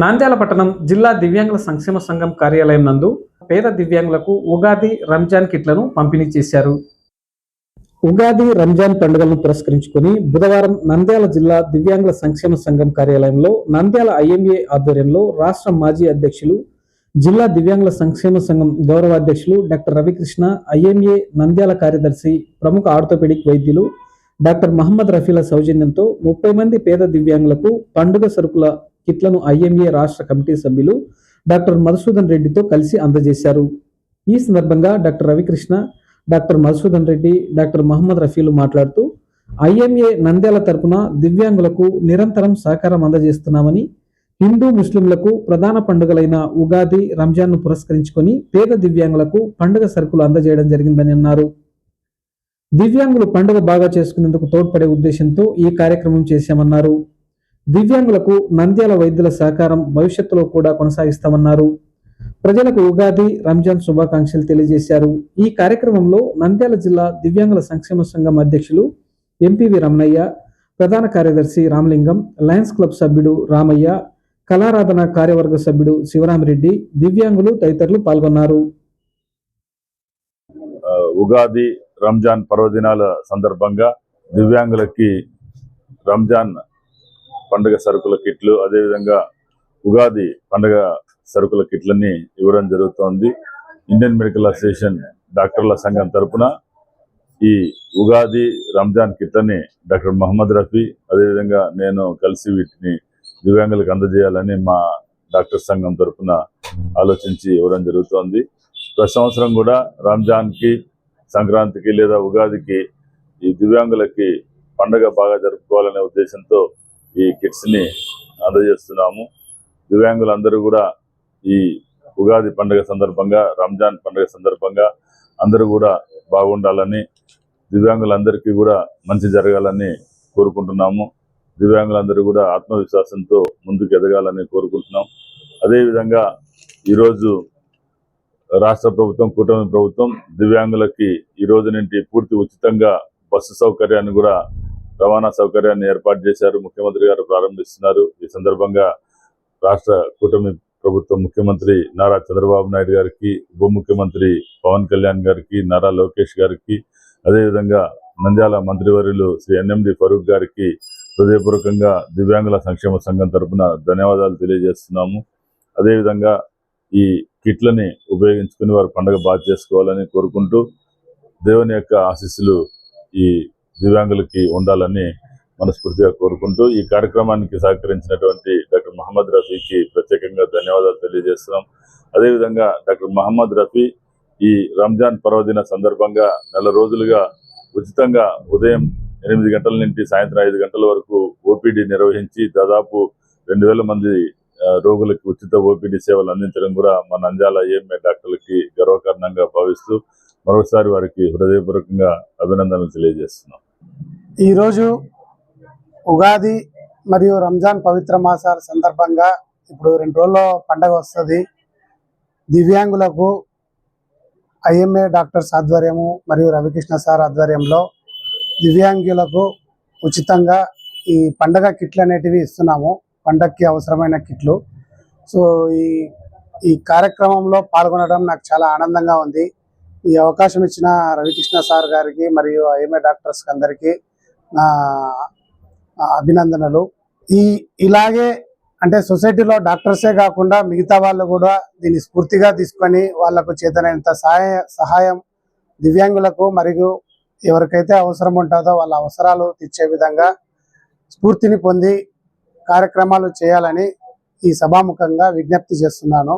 నంద్యాల పట్టణం జిల్లా దివ్యాంగుల సంక్షేమ సంఘం కార్యాలయం నందు పేద దివ్యాంగులకు ఉగాది రంజాన్ కిట్లను పంపిణీ చేశారు. ఉగాది రంజాన్ పండుగలను పురస్కరించుకుని బుధవారం నంద్యాల జిల్లా దివ్యాంగుల సంక్షేమ సంఘం కార్యాలయంలో నంద్యాల ఐఎంఏ ఆధ్వర్యంలో రాష్ట్ర మాజీ అధ్యక్షులు, జిల్లా దివ్యాంగుల సంక్షేమ సంఘం గౌరవాధ్యక్షులు డాక్టర్ రవికృష్ణ, ఐఎంఏ నంద్యాల కార్యదర్శి, ప్రముఖ ఆర్థోపెడిక్ వైద్యులు డాక్టర్ మహమ్మద్ రఫీల సౌజన్యంతో 30 మంది పేద దివ్యాంగులకు పండుగ సరుకుల కిట్లను ఐఎంఏ రాష్ట్ర కమిటీ సభ్యులు డాక్టర్ మధుసూదన్ రెడ్డితో కలిసి అందజేశారు. ఈ సందర్భంగా doctor Ravikrishna, doctor Madhusudan Reddy, doctor Mohammed రఫీలు మాట్లాడుతూ ఐఎంఏ నంద్యాల తరపున దివ్యాంగులకు నిరంతరం సహకారం అందజేస్తున్నామని, హిందూ ముస్లింలకు ప్రధాన పండుగలైన ఉగాది, రంజాన్ను పురస్కరించుకొని పేద దివ్యాంగులకు పండుగ సరుకులు అందజేయడం జరిగిందని అన్నారు. దివ్యాంగులు పండుగ బాగా చేసుకునేందుకు తోడ్పడే ఉద్దేశంతో ఈ కార్యక్రమం చేశామన్నారు. దివ్యాంగులకు నంద్యాల వైద్యుల సహకారం భవిష్యత్తులో కూడా కొనసాగిస్తామన్నారు. ప్రజలకు ఉగాది, రంజాన్ శుభాకాంక్షలు తెలియజేశారు. ఈ కార్యక్రమంలో నంద్యాల జిల్లా దివ్యాంగుల సంక్షేమ సంఘం అధ్యక్షులు ఎంపీవి రమణయ్య, ప్రధాన కార్యదర్శి రామలింగం, లయన్స్ క్లబ్ సభ్యుడు రామయ్య, కళారాధన కార్యవర్గ సభ్యుడు శివరామిరెడ్డి, దివ్యాంగులు తదితరులు పాల్గొన్నారు. ఉగాది, రంజాన్ పర్వదినాల సందర్భంగా దివ్యాంగులకి రంజాన్ పండుగ సరుకుల కిట్లు, అదేవిధంగా ఉగాది పండుగ సరుకుల కిట్లని ఇవ్వడం జరుగుతోంది. ఇండియన్ మెడికల్ అసోసియేషన్ డాక్టర్ల సంఘం తరఫున ఈ ఉగాది, రంజాన్ కిట్లని డాక్టర్ మహమ్మద్ రఫీ అదేవిధంగా నేను కలిసి వీటిని దివ్యాంగులకు అందజేయాలని మా డాక్టర్ సంఘం తరఫున ఆలోచించి ఇవ్వడం జరుగుతోంది. ప్రతి సంవత్సరం కూడా రంజాన్కి, సంక్రాంతికి లేదా ఉగాదికి ఈ దివ్యాంగులకి పండుగ బాగా జరుపుకోవాలనే ఉద్దేశంతో ఈ కిట్స్ని అందజేస్తున్నాము. దివ్యాంగులందరూ కూడా ఈ ఉగాది పండుగ సందర్భంగా, రంజాన్ పండుగ సందర్భంగా అందరూ కూడా బాగుండాలని, దివ్యాంగులందరికీ కూడా మంచి జరగాలని కోరుకుంటున్నాము. దివ్యాంగులందరూ కూడా ఆత్మవిశ్వాసంతో ముందుకు ఎదగాలని కోరుకుంటున్నాం. అదేవిధంగా ఈరోజు రాష్ట్ర ప్రభుత్వం, కూటమి ప్రభుత్వం దివ్యాంగులకి ఈ రోజు నుండి పూర్తి ఉచితంగా బస్సు సౌకర్యాన్ని కూడా, రవాణా సౌకర్యాన్ని ఏర్పాటు చేశారు. ముఖ్యమంత్రి గారు ప్రారంభిస్తున్నారు. ఈ సందర్భంగా రాష్ట్ర కూటమి ప్రభుత్వం ముఖ్యమంత్రి నారా చంద్రబాబు నాయుడు గారికి, ఉప ముఖ్యమంత్రి పవన్ కళ్యాణ్ గారికి, నారా లోకేష్ గారికి, అదేవిధంగా నంద్యాల మంత్రివర్యులు శ్రీ ఎన్ఎండి ఫరూక్ గారికి హృదయపూర్వకంగా దివ్యాంగుల సంక్షేమ సంఘం తరఫున ధన్యవాదాలు తెలియజేస్తున్నాము. అదేవిధంగా ఈ కిట్లని ఉపయోగించుకుని వారు పండుగ బాగా చేసుకోవాలని కోరుకుంటూ, దేవుని యొక్క ఆశీస్సులు ఈ దివ్యాంగులకి ఉండాలని మనస్ఫూర్తిగా కోరుకుంటూ, ఈ కార్యక్రమానికి సహకరించినటువంటి డాక్టర్ మహమ్మద్ రఫీకి ప్రత్యేకంగా ధన్యవాదాలు తెలియజేస్తున్నాం. అదేవిధంగా డాక్టర్ మహమ్మద్ రఫీ ఈ రంజాన్ పర్వదిన సందర్భంగా నెల రోజులుగా ఉచితంగా ఉదయం 8 గంటల నుండి సాయంత్రం 5 గంటల వరకు ఓపీడీ నిర్వహించి దాదాపు 2000 మంది రోగులకి ఉచిత ఓపీడీ సేవలు అందించడం కూడా మన నంద్యాల ఐఎంఏ డాక్టర్లకి గర్వకారణంగా భావిస్తూ మరోసారి వారికి హృదయపూర్వకంగా అభినందనలు తెలియజేస్తున్నాం. ఈరోజు ఉగాది మరియు రంజాన్ పవిత్ర మాసాల సందర్భంగా ఇప్పుడు 2 రోజుల్లో పండగ వస్తుంది. దివ్యాంగులకు ఐఎంఏ డాక్టర్స్ ఆధ్వర్యము మరియు రవికృష్ణ సార్ ఆధ్వర్యంలో దివ్యాంగులకు ఉచితంగా ఈ పండగ కిట్లు అనేటివి ఇస్తున్నాము. పండగకి అవసరమైన కిట్లు. సో ఈ కార్యక్రమంలో పాల్గొనడం నాకు చాలా ఆనందంగా ఉంది. ఈ అవకాశం ఇచ్చిన రవికృష్ణ సార్ గారికి మరియు ఐఎంఏ డాక్టర్స్ అందరికీ నా అభినందనలు. ఇలాగే అంటే సొసైటీలో డాక్టర్సే కాకుండా మిగతా వాళ్ళు కూడా దీన్ని స్ఫూర్తిగా తీసుకొని వాళ్లకు చేతనైనంత సహాయం దివ్యాంగులకు మరియు ఎవరికైతే అవసరం ఉంటుందో వాళ్ళ అవసరాలు తీర్చే విధంగా స్ఫూర్తిని పొంది కార్యక్రమాలు చేయాలని ఈ సభాముఖంగా విజ్ఞప్తి చేస్తున్నాను.